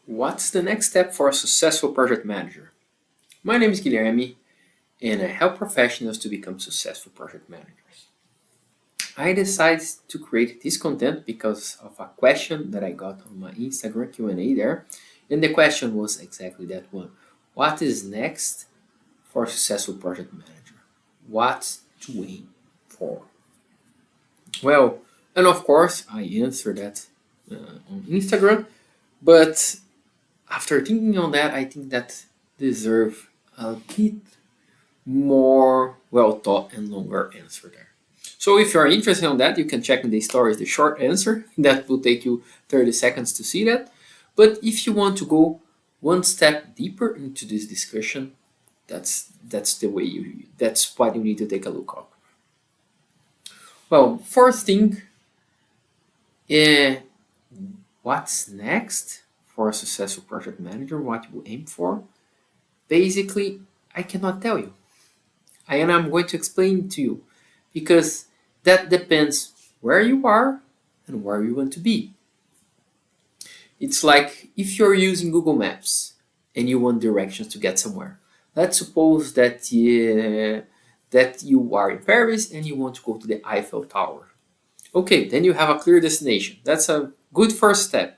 What's the next step for a successful project manager? My name is Guilherme and I help professionals to become successful project managers. I decided to create this content because of a question that I got on my Instagram Q&A there, and the question was exactly that one. What is next for a successful project manager? What to aim for? Well, and of course I answered that on Instagram, but after thinking on that, I think that deserve a bit more well thought and longer answer there. So if you are interested on that, you can check in the stories the short answer. That will take you 30 seconds to see that. But if you want to go one step deeper into this discussion, that's the way that's what you need to take a look at. Well, first thing, uh, what's next for a successful project manager? What you aim for? Basically, I cannot tell you. And I'm going to explain to you because that depends where you are and where you want to be. It's like if you're using Google Maps and you want directions to get somewhere. Let's suppose that you are in Paris and you want to go to the Eiffel Tower. Okay, then you have a clear destination. That's a good first step.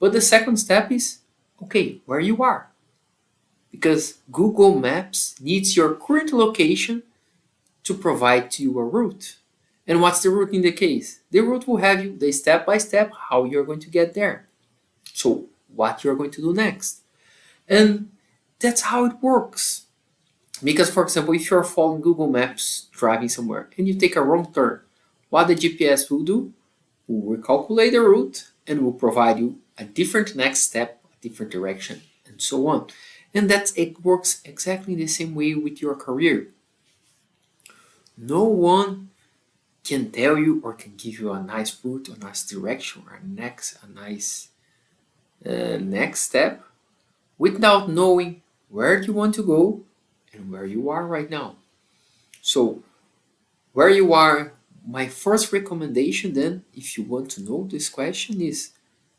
But the second step is, okay, where you are. Because Google Maps needs your current location to provide to you a route. And what's the route in the case? The route will have you the step by step how you're going to get there. So what you're going to do next. And that's how it works. Because for example, if you're following Google Maps driving somewhere and you take a wrong turn, what the GPS will do? Will recalculate the route and will provide you a different next step, a different direction, and so on. And it works exactly the same way with your career. No one can tell you or can give you a nice route, a nice direction, or a nice next step without knowing where you want to go and where you are right now. So, where you are, my first recommendation then, if you want to know this question, is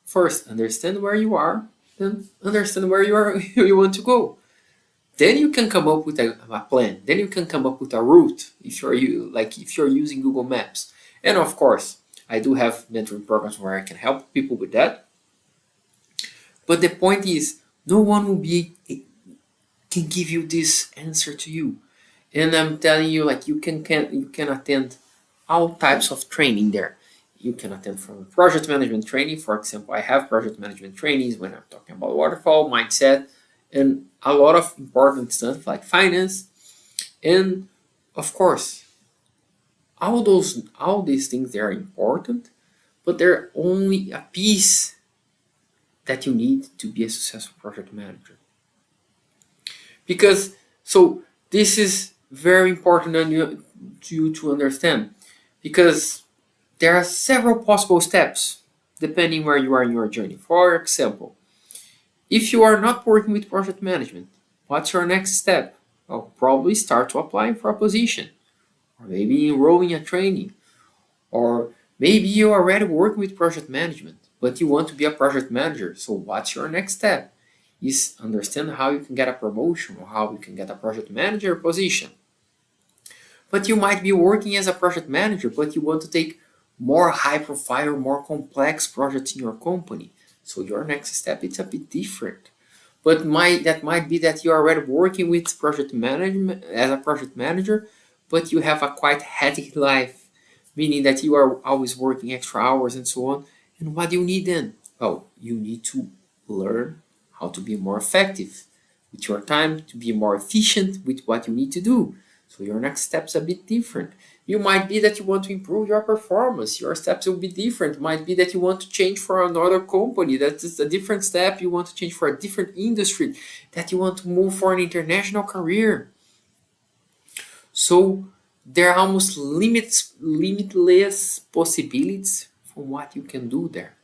first understand where you are, then understand where you are you want to go. Then you can come up with a plan. Then you can come up with a route if you're using Google Maps. And of course, I do have mentoring programs where I can help people with that. But the point is, no one can give you this answer to you. And I'm telling you, like you can attend all types of training there. You can attend from project management training, for example. I have project management trainings when I'm talking about waterfall, mindset, and a lot of important stuff like finance. And of course, all these things, they are important, but they're only a piece that you need to be a successful project manager. Because so this is very important to you to understand, because there are several possible steps depending where you are in your journey. For example, if you are not working with project management, what's your next step? Well, probably start to applying for a position, or maybe enrolling a training, or maybe you are already working with project management, but you want to be a project manager. So what's your next step? Is understand how you can get a promotion or how you can get a project manager position. But you might be working as a project manager, but you want to take more high profile, more complex projects in your company. So your next step is a bit different. But that might be that you're already working with project management as a project manager, but you have a quite hectic life, meaning that you are always working extra hours and so on. And what do you need then? Well, you need to learn how to be more effective with your time, to be more efficient with what you need to do. So your next step's a bit different. You might be that you want to improve your performance. Your steps will be different. Might be that you want to change for another company. That is a different step. You want to change for a different industry. That you want to move for an international career. So there are almost limitless possibilities for what you can do there.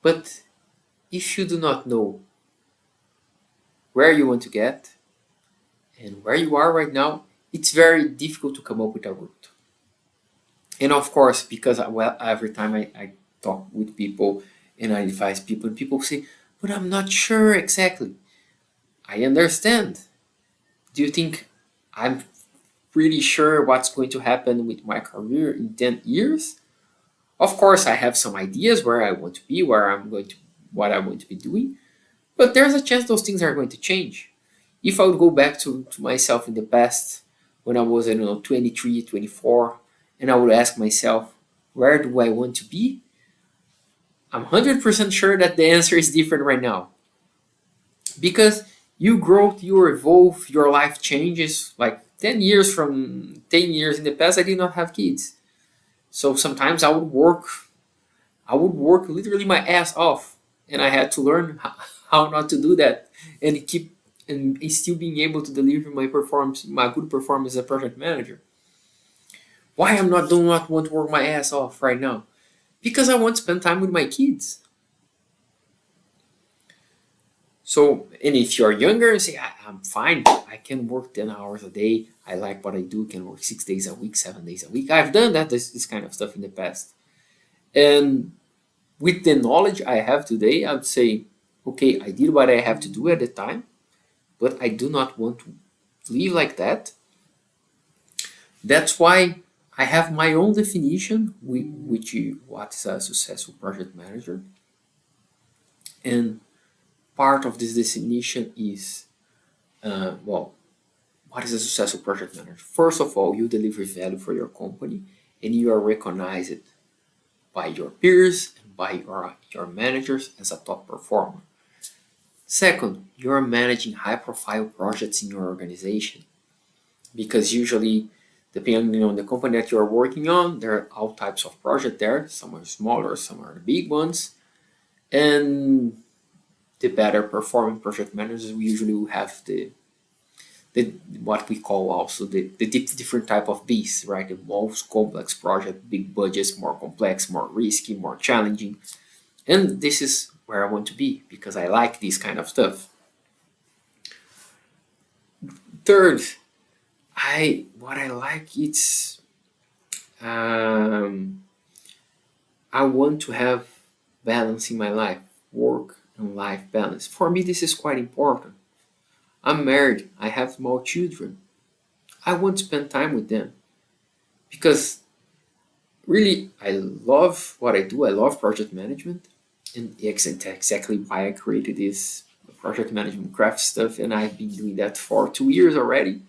But if you do not know where you want to get and where you are right now, it's very difficult to come up with a route. And of course, because every time I talk with people and I advise people, and people say, but I'm not sure exactly. I understand. Do you think I'm pretty sure what's going to happen with my career in 10 years? Of course, I have some ideas where I want to be, what I'm going to be doing, but there's a chance those things are going to change. If I would go back to myself in the past when I was, I don't know, 23, 24, and I would ask myself, where do I want to be? I'm 100% sure that the answer is different right now. Because you grow, you evolve, your life changes. Like 10 years in the past, I did not have kids. So sometimes I would work literally my ass off, and I had to learn how not to do that and keep and still being able to deliver my good performance as a project manager. Why I'm not do not want to work my ass off right now? Because I want to spend time with my kids. So, and if you're younger and say, I'm fine, I can work 10 hours a day. I like what I do, can work 6 days a week, 7 days a week. I've done this kind of stuff in the past. And with the knowledge I have today, I would say, okay, I did what I have to do at the time, but I do not want to live like that. That's why I have my own definition, which is what is a successful project manager. And part of this definition is, well, what is a successful project manager? First of all, you deliver value for your company and you are recognized by your peers and by your managers as a top performer. Second, you're managing high profile projects in your organization because usually, depending on the company that you're working on, there are all types of projects there. Some are smaller, some are the big ones. And the better performing project managers we usually will have the what we call also the different type of beasts, right? The most complex project, big budgets, more complex, more risky, more challenging. And this is where I want to be because I like this kind of stuff. Third, I what I like it's um, I want to have balance in my life, work and life balance. For me, this is quite important. I'm married. I have small children. I want to spend time with them because really I love what I do. I love project management, and it's exactly why I created this project management craft stuff, and I've been doing that for 2 years already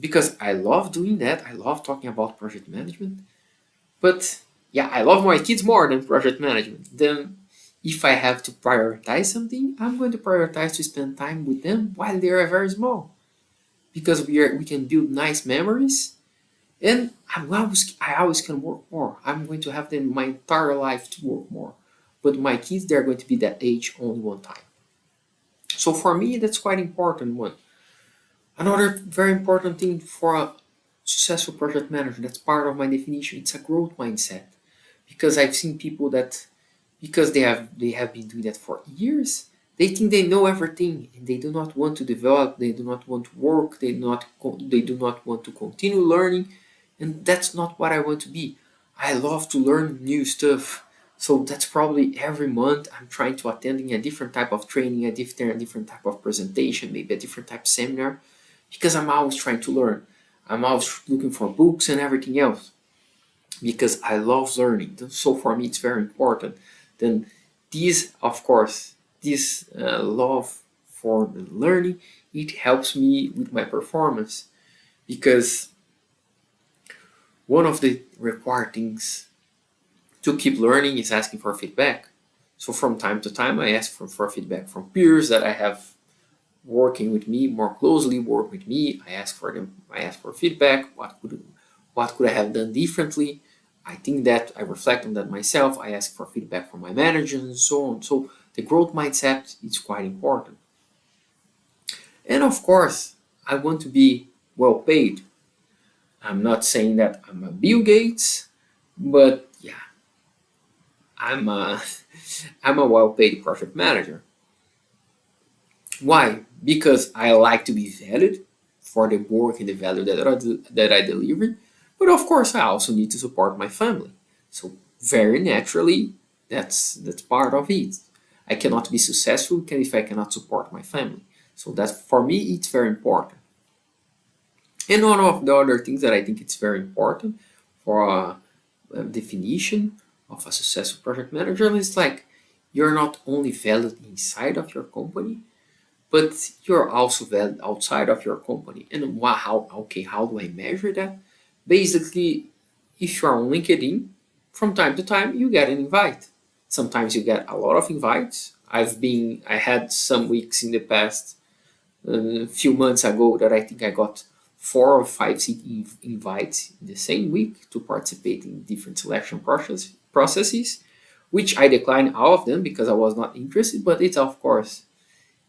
because I love doing that. I love talking about project management, but yeah, I love my kids more than project management. Then, if I have to prioritize something, I'm going to prioritize to spend time with them while they are very small because we can build nice memories and I always can work more. I'm going to have them my entire life to work more. But my kids, they're going to be that age only one time. So for me, that's quite important one. Another very important thing for a successful project manager, that's part of my definition, it's a growth mindset. Because I've seen people that because they have been doing that for years, they think they know everything and they do not want to develop, they do not want to work, they do not want to continue learning, and that's not what I want to be. I love to learn new stuff. So that's probably every month I'm trying to attending a different type of training, a different type of presentation, maybe a different type of seminar, because I'm always trying to learn. I'm always looking for books and everything else because I love learning. So for me, it's very important. Then this, of course, this love for the learning, it helps me with my performance because one of the required things to keep learning is asking for feedback. So from time to time, I ask for feedback from peers that I have working with me more closely, work with me. I ask for them. I ask for feedback. What could I have done differently? I think that I reflect on that myself. I ask for feedback from my managers and so on. So the growth mindset is quite important. And of course, I want to be well paid. I'm not saying that I'm a Bill Gates, but yeah, I'm a I'm a well paid project manager. Why? Because I like to be valued for the work and the value that I deliver. But of course, I also need to support my family. So very naturally, that's part of it. I cannot be successful if I cannot support my family. So that for me, it's very important. And one of the other things that I think it's very important for a definition of a successful project manager is like you're not only valued inside of your company, but you're also valid outside of your company. And how do I measure that? Basically, if you're on LinkedIn, from time to time you get an invite. Sometimes you get a lot of invites. I had some weeks in the past, a few months ago, that I think I got 4 or 5 invites in the same week to participate in different selection processes, which I declined all of them because I was not interested. But it's, of course,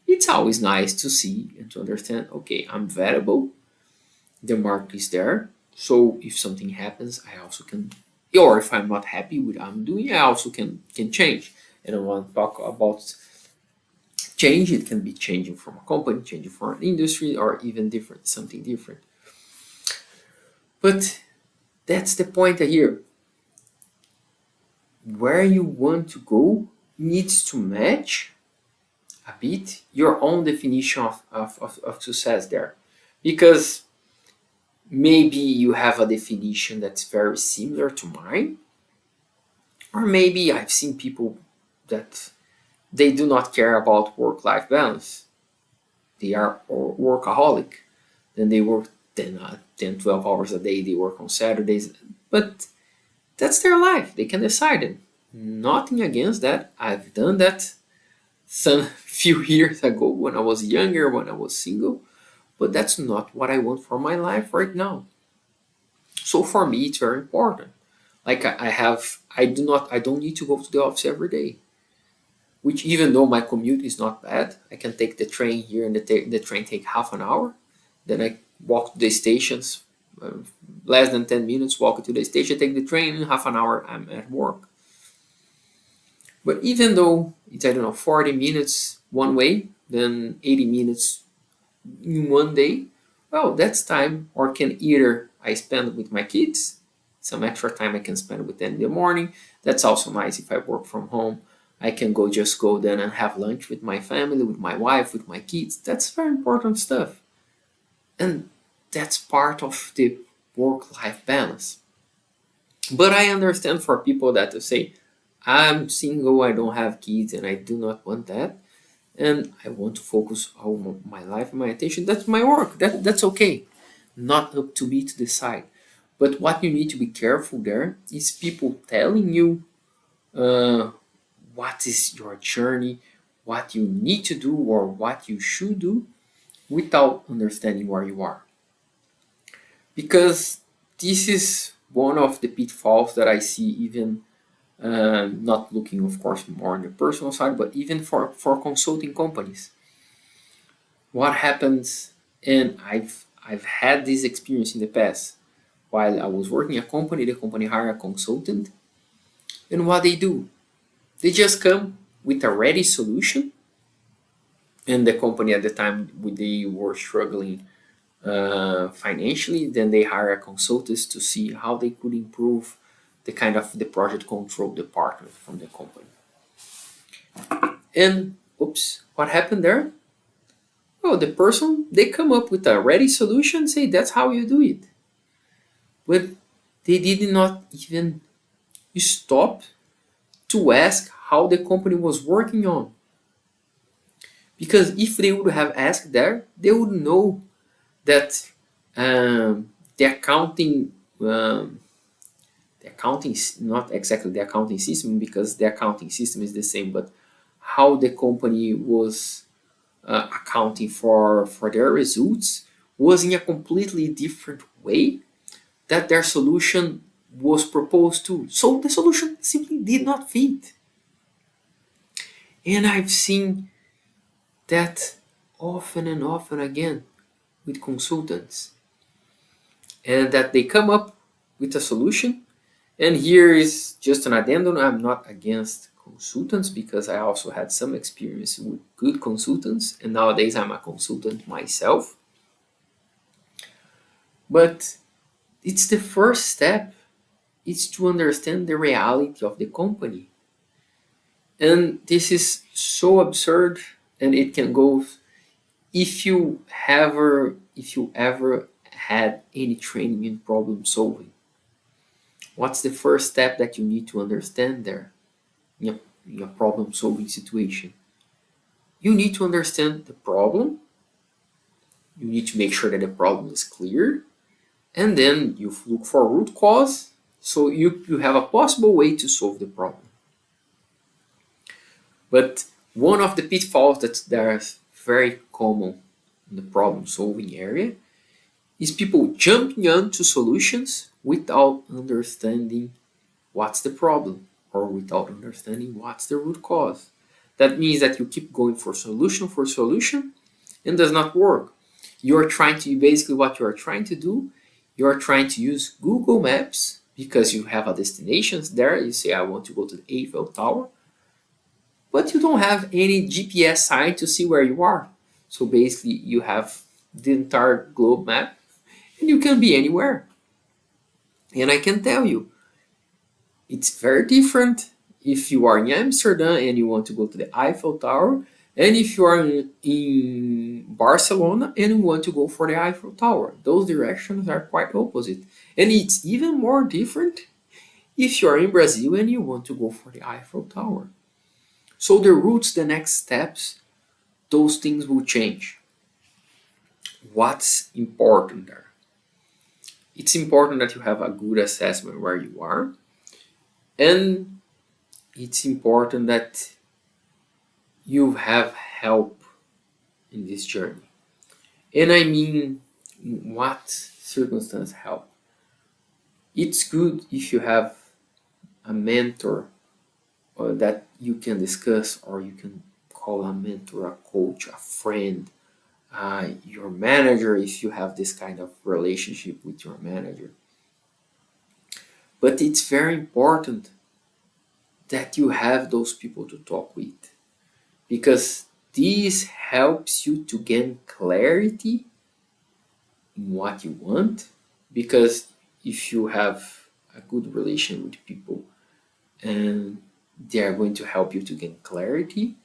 it's always nice to see and to understand, okay, I'm valuable, the mark is there. So if something happens, I also can, or if I'm not happy with what I'm doing, I also can change. And I want to talk about change. It can be changing from a company, changing from an industry, or even different, something different. But that's the point here. Where you want to go needs to match a bit your own definition of success there. Because maybe you have a definition that's very similar to mine, or maybe I've seen people that they do not care about work-life balance. They are workaholic. Then they work 10, 12 hours a day. They work on Saturdays. But that's their life. They can decide it. Nothing against that. I've done that some few years ago when I was younger, when I was single. But that's not what I want for my life right now. So for me, it's very important. Like I don't need to go to the office every day. Which, even though my commute is not bad, I can take the train here, and the train take half an hour. Then I walk to the stations, less than 10 minutes. Walk to the station, take the train, in half an hour I'm at work. But even though it's, I don't know, 40 minutes one way, then 80 minutes in one day, well, that's time, or can either I spend with my kids, some extra time I can spend with them in the morning. That's also nice if I work from home. I can just go then and have lunch with my family, with my wife, with my kids. That's very important stuff. And that's part of the work-life balance. But I understand for people that say, I'm single, I don't have kids, and I do not want that. And I want to focus on my life and my attention. That's my work. That's okay. Not up to me to decide. But what you need to be careful there is people telling you what is your journey, what you need to do, or what you should do without understanding where you are. Because this is one of the pitfalls that I see, even not looking, of course, more on the personal side, but even for consulting companies. What happens, and I've had this experience in the past. While I was working at a company, the company hired a consultant, and what they do, they just come with a ready solution, and the company at the time they were struggling financially. Then they hire consultants to see how they could improve the project control department from the company. And oops, what happened there? Well, the person, they come up with a ready solution, say that's how you do it. But they did not even stop to ask how the company was working on. Because if they would have asked there, they would know that the accounting is not exactly the accounting system, because the accounting system is the same, but how the company was accounting for their results was in a completely different way that their solution was proposed to. So the solution simply did not fit. And I've seen that often and often again with consultants. And that they come up with a solution. And here is just an addendum. I'm not against consultants, because I also had some experience with good consultants. And nowadays I'm a consultant myself. But it's the first step. It's to understand the reality of the company. And this is so absurd, and it can go if you ever had any training in problem solving. What's the first step that you need to understand there in a problem solving situation? You need to understand the problem. You need to make sure that the problem is clear, and then you look for root cause, so you have a possible way to solve the problem. But one of the pitfalls that are very common in the problem solving area is people jumping onto solutions without understanding what's the problem or without understanding what's the root cause. That means that you keep going for solution and does not work. You're trying to basically what you are trying to do, you're trying to use Google Maps because you have a destination there. You say, I want to go to the Eiffel Tower, but you don't have any GPS sign to see where you are. So basically, you have the entire globe map and you can be anywhere. And I can tell you, it's very different if you are in Amsterdam and you want to go to the Eiffel Tower, and if you are in Barcelona and you want to go for the Eiffel Tower. Those directions are quite opposite. And it's even more different if you are in Brazil and you want to go for the Eiffel Tower. So the routes, the next steps, those things will change. What's important there? It's important that you have a good assessment where you are, and it's important that you have help in this journey. And I mean, what circumstance help? It's good if you have a mentor that you can discuss, or you can call a mentor, a coach, a friend, your manager, if you have this kind of relationship with your manager. But it's very important that you have those people to talk with, because this helps you to gain clarity in what you want. Because if you have a good relation with people and they are going to help you to gain clarity,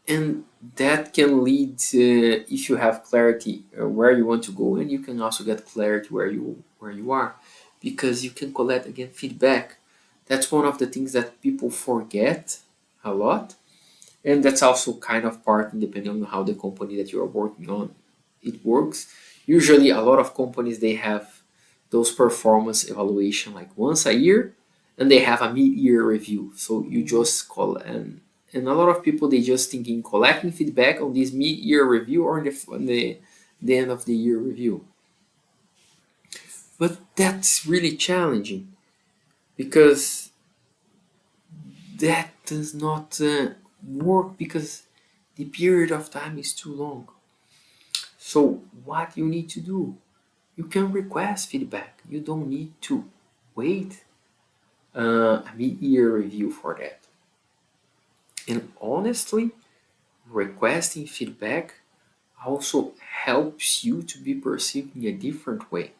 and that can lead to, if you have clarity where you want to go, and you can also get clarity where you are, because you can collect again feedback. That's one of the things that people forget a lot, and that's also kind of part, depending on how the company that you are working on it works. Usually a lot of companies, they have those performance evaluation like once a year, and they have a mid-year review. So you just call, and a lot of people, they just think in collecting feedback on this mid-year review or the end of the year review. But that's really challenging, because that does not work, because the period of time is too long. So what you need to do, you can request feedback. You don't need to wait a mid-year review for that. And honestly, requesting feedback also helps you to be perceived in a different way.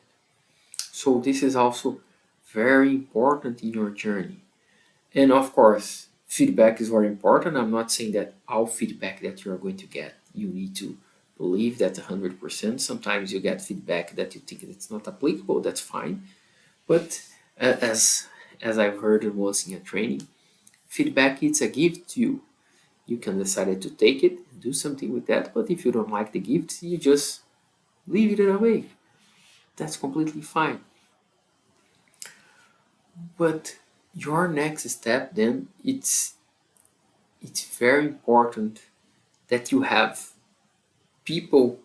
So this is also very important in your journey. And of course, feedback is very important. I'm not saying that all feedback that you're going to get, you need to believe that 100%. Sometimes you get feedback that you think it's not applicable, that's fine. But as I've heard once in a training, feedback is a gift to you. You can decide to take it and do something with that, but if you don't like the gift, you just leave it away. That's completely fine. But your next step then, it's very important that you have people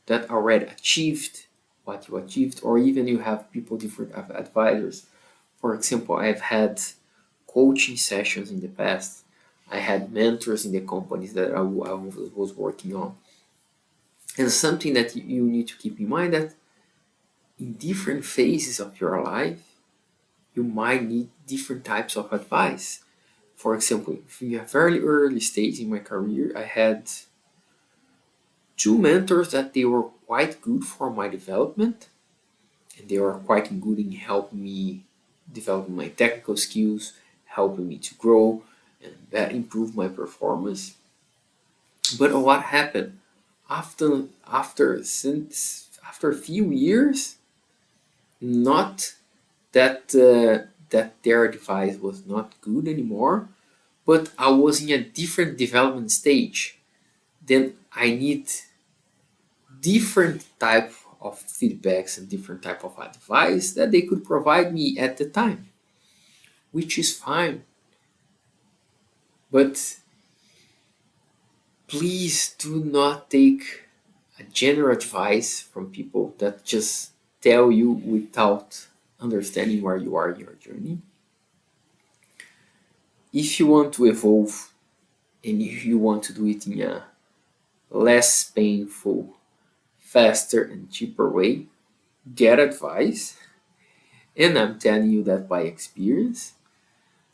that already achieved what you achieved, or even you have people, different advisors. For example, I've had coaching sessions in the past. I had mentors in the companies that I was working on. And something that you need to keep in mind, that in different phases of your life, you might need different types of advice. For example, in a very early stage in my career, I had two mentors that they were quite good for my development, and they were quite good in helping me develop my technical skills, helping me to grow and that improve my performance. But what happened after a few years? Not that that their device was not good anymore, but I was in a different development stage. Then I need different type of feedbacks and different type of advice that they could provide me at the time, which is fine. But please do not take a general advice from people that just tell you without understanding where you are in your journey. If you want to evolve and if you want to do it in a less painful, faster, and cheaper way, get advice. And I'm telling you that by experience.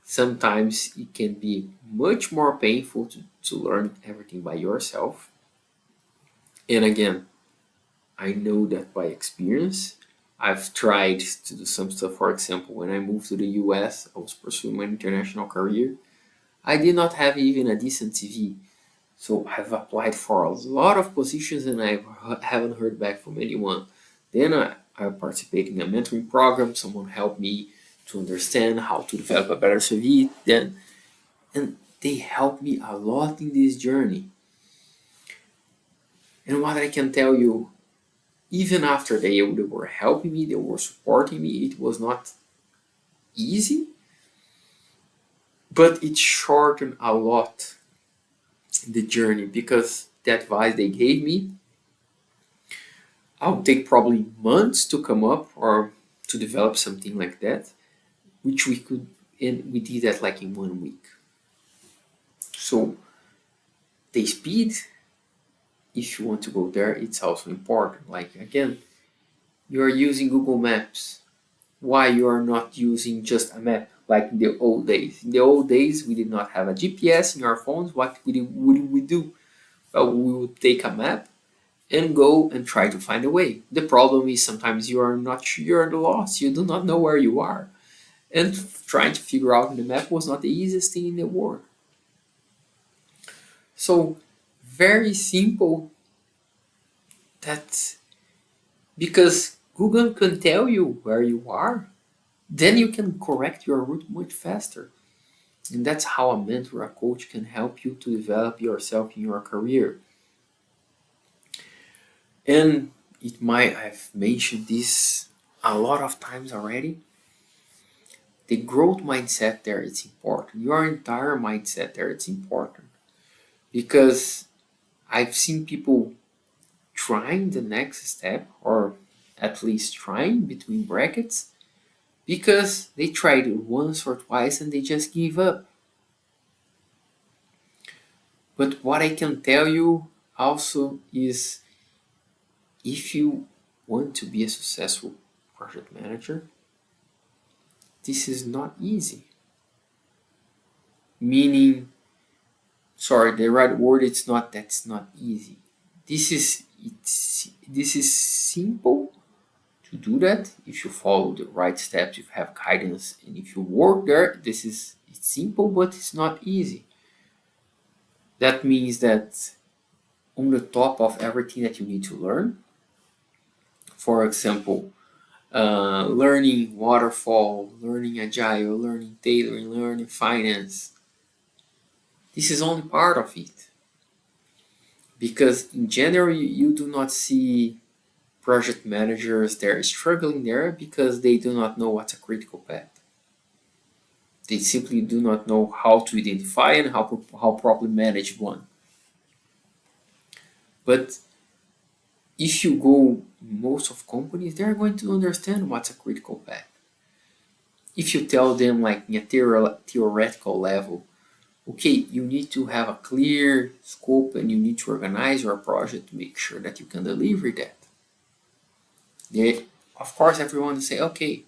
Sometimes it can be much more painful to learn everything by yourself. And again, I know that by experience. I've tried to do some stuff. For example, when I moved to the US, I was pursuing my international career. I did not have even a decent CV. So I've applied for a lot of positions and I haven't heard back from anyone. Then I participated in a mentoring program. Someone helped me to understand how to develop a better CV. And they helped me a lot in this journey. And what I can tell you, even after they were helping me, they were supporting me, it was not easy, but it shortened a lot the journey because the advice they gave me, I would take probably months to come up or to develop something like that, which we did that like in 1 week. So the speed, if you want to go there, it's also important. Like again, you are using Google Maps. Why you are not using just a map like in the old days? In the old days, we did not have a GPS in our phones. What would we do? Well, we would take a map and go and try to find a way. The problem is sometimes you are not sure, you're lost. You do not know where you are. And trying to figure out the map was not the easiest thing in the world. So very simple that because Google can tell you where you are, then you can correct your route much faster. And that's how a mentor, a coach can help you to develop yourself in your career. And it might, I've mentioned this a lot of times already. The growth mindset there, it's important. Your entire mindset there, it's important. Because I've seen people trying the next step, or at least trying between brackets, because they tried it once or twice and they just give up. But what I can tell you also is if you want to be a successful project manager, this is not easy. Meaning, sorry, the right word it's not that's not easy. This is simple to do that if you follow the right steps, if you have guidance, and if you work there. It's simple, but it's not easy. That means that on the top of everything that you need to learn, for example, learning waterfall, learning agile, learning tailoring, learning finance. This is only part of it. Because in general, you do not see project managers they're struggling there because they do not know what's a critical path. They simply do not know how to identify and how properly manage one. But if you go most of companies, they're going to understand what's a critical path. If you tell them like in a theoretical level, okay, you need to have a clear scope and you need to organize your project to make sure that you can deliver that. Of course, everyone will say, okay,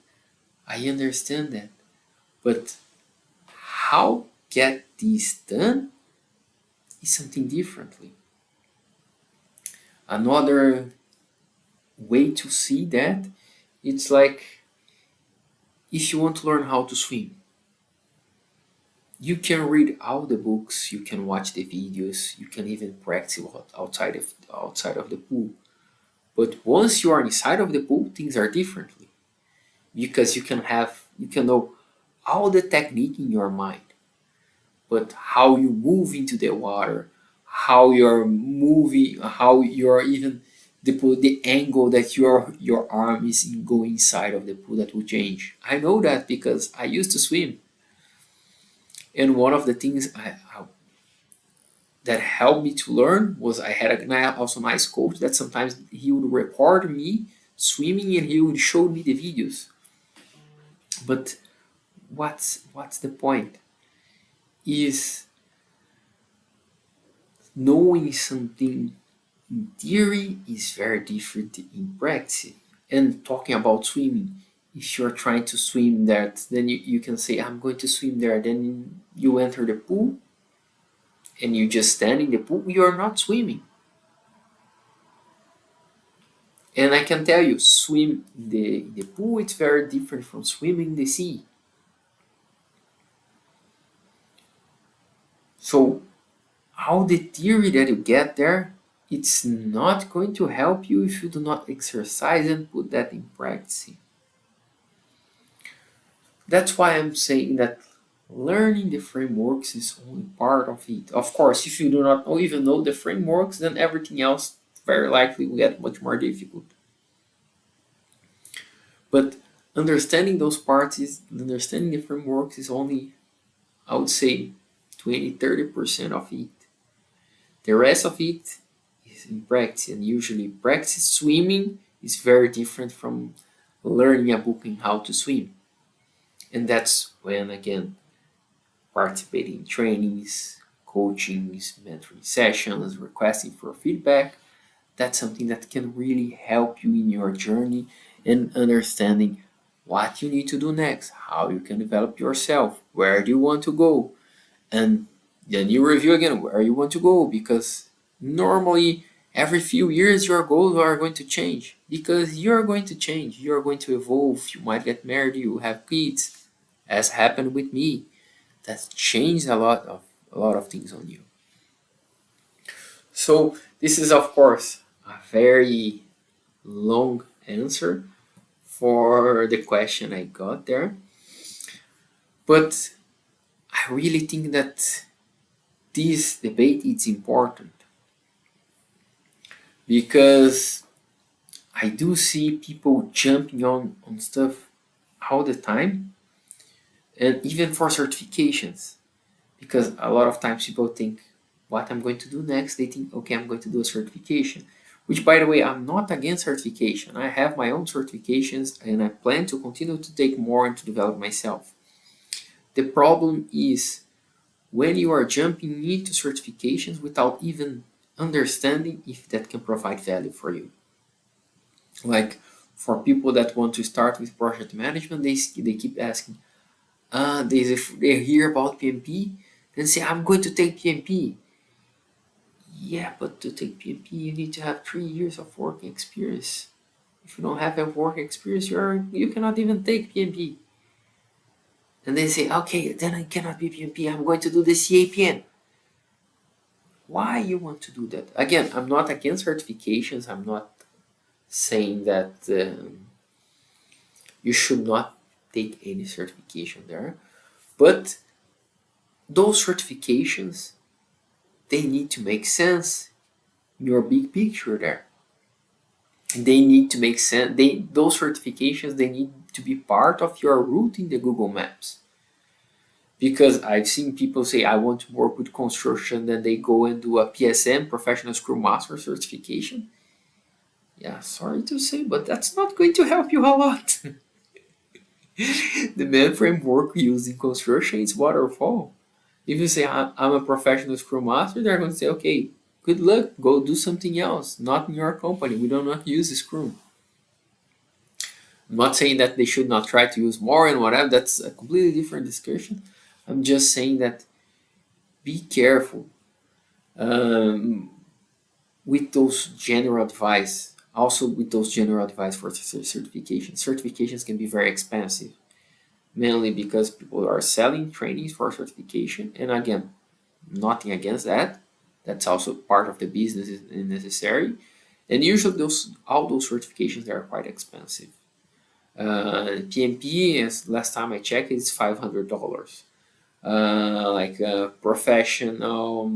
I understand that, but how get this done is something differently. Another way to see that, it's like if you want to learn how to swim, You can read all the books, you can watch the videos, you can even practice outside of the pool. But once you are inside of the pool, things are differently because you can know all the technique in your mind, but how you move into the water, how you're moving, how you're even the angle that your arm is going inside of the pool, that will change. I know that because I used to swim, and one of the things that helped me to learn was I had also nice coach that sometimes he would record me swimming and he would show me the videos. But what's the point? Is knowing something in theory is very different in practice. And talking about swimming, if you're trying to swim that, then you can say, I'm going to swim there. Then you enter the pool and you just stand in the pool. You're not swimming. And I can tell you, swim in the pool, it's very different from swimming in the sea. So all the theory that you get there, it's not going to help you if you do not exercise and put that in practice. That's why I'm saying that learning the frameworks is only part of it. Of course, if you do not even know the frameworks, then everything else very likely will get much more difficult. But understanding those parts is understanding the frameworks is only, I would say, 20-30% of it. The rest of it is in practice, and usually practice swimming is very different from learning a book in how to swim. And that's when again participating in trainings, coachings, mentoring sessions, requesting for feedback. That's something that can really help you in your journey and understanding what you need to do next, how you can develop yourself, where do you want to go, and then you review again where you want to go because normally every few years your goals are going to change because you're going to change, you're going to evolve, you might get married, you have kids, as happened with me. That's changed a lot of things on you. So this is of course a very long answer for the question I got there, but I really think that this debate is important because I do see people jumping on stuff all the time, and even for certifications. Because a lot of times people think, what I'm going to do next, they think, okay, I'm going to do a certification. Which, by the way, I'm not against certification. I have my own certifications and I plan to continue to take more and to develop myself. The problem is when you are jumping into certifications without even understanding if that can provide value for you. Like for people that want to start with project management, they keep asking, they hear about PMP, then say, I'm going to take PMP. Yeah, but to take PMP, you need to have 3 years of work experience. If you don't have a work experience, you cannot even take PMP. And they say, okay, then I cannot be PMP. I'm going to do the CAPN. Why you want to do that? Again, I'm not against certifications. I'm not saying that you should not take any certification there, but those certifications, they need to make sense in your big picture there. They need to make sense. Those certifications, they need to be part of your route in the Google Maps. Because I've seen people say, I want to work with construction, then they go and do a PSM, Professional Scrum Master certification. Yeah, sorry to say, but that's not going to help you a lot. The main framework used in construction is waterfall. If you say, I'm a professional Scrum Master, they're going to say, okay, good luck, go do something else, not in your company. We do not use Scrum. I'm not saying that they should not try to use more and whatever, that's a completely different discussion. I'm just saying that be careful with those general advice. Also, with those general advice for certifications. Certifications can be very expensive. mainly because people are selling trainings for certification. And again, nothing against that. That's also part of the business is necessary. And usually all those certifications are quite expensive. PMP, as last time I checked, is $500. Like a professional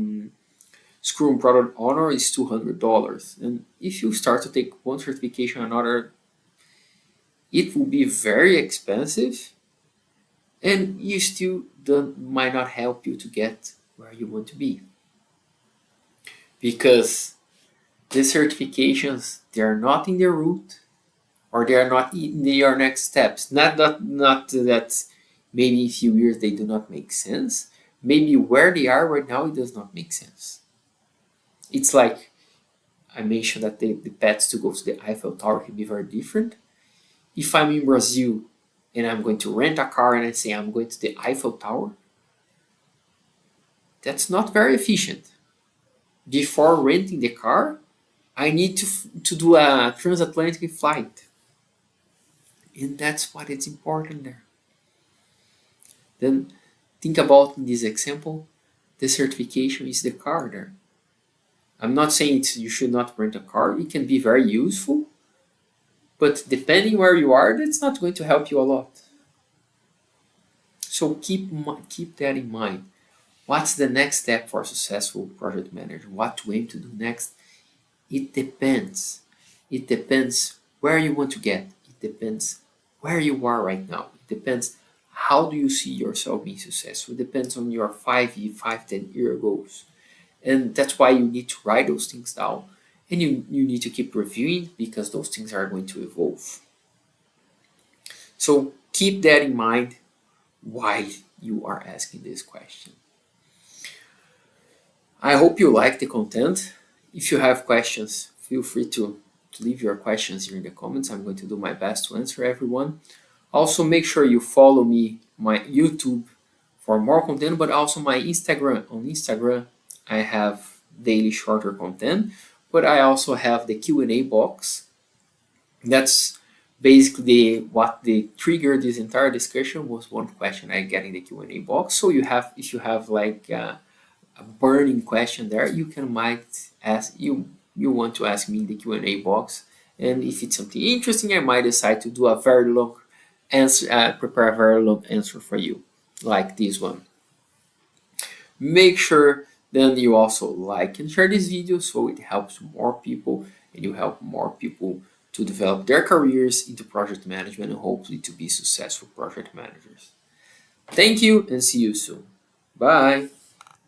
Scrum Product Owner is $200. And if you start to take one certification or another, it will be very expensive, and you still might not help you to get where you want to be, because the certifications, they are not in the route, or they are not in your next steps. Not that maybe in a few years they do not make sense. Maybe where they are right now, it does not make sense. It's like I mentioned that the paths to go to the Eiffel Tower can be very different. If I'm in Brazil and I'm going to rent a car and I say I'm going to the Eiffel Tower, that's not very efficient. Before renting the car, I need to do a transatlantic flight. And that's what is important there. Then think about in this example, the certification is the car there. I'm not saying you should not rent a car. It can be very useful, but depending where you are, that's not going to help you a lot. So keep that in mind. What's the next step for a successful project manager? What to aim to do next? It depends. It depends where you want to get. It depends where you are right now. It depends how do you see yourself being successful. It depends on your 5-year, 10-year goals. And that's why you need to write those things down. And you need to keep reviewing, because those things are going to evolve. So keep that in mind while you are asking this question. I hope you like the content. If you have questions, feel free to leave your questions here in the comments. I'm going to do my best to answer everyone. Also, make sure you follow me, my YouTube, for more content, but also my Instagram. On Instagram, I have daily shorter content, but I also have the Q&A box. That's basically what triggered this entire discussion was one question I get in the Q&A box. So if you have like a burning question there, you might ask you want to ask me in the Q&A box, and if it's something interesting, I might decide to do a very long answer, prepare a very long answer for you, like this one. Make sure then you also like and share this video so it helps more people, and you help more people to develop their careers into project management and hopefully to be successful project managers. Thank you and see you soon. Bye.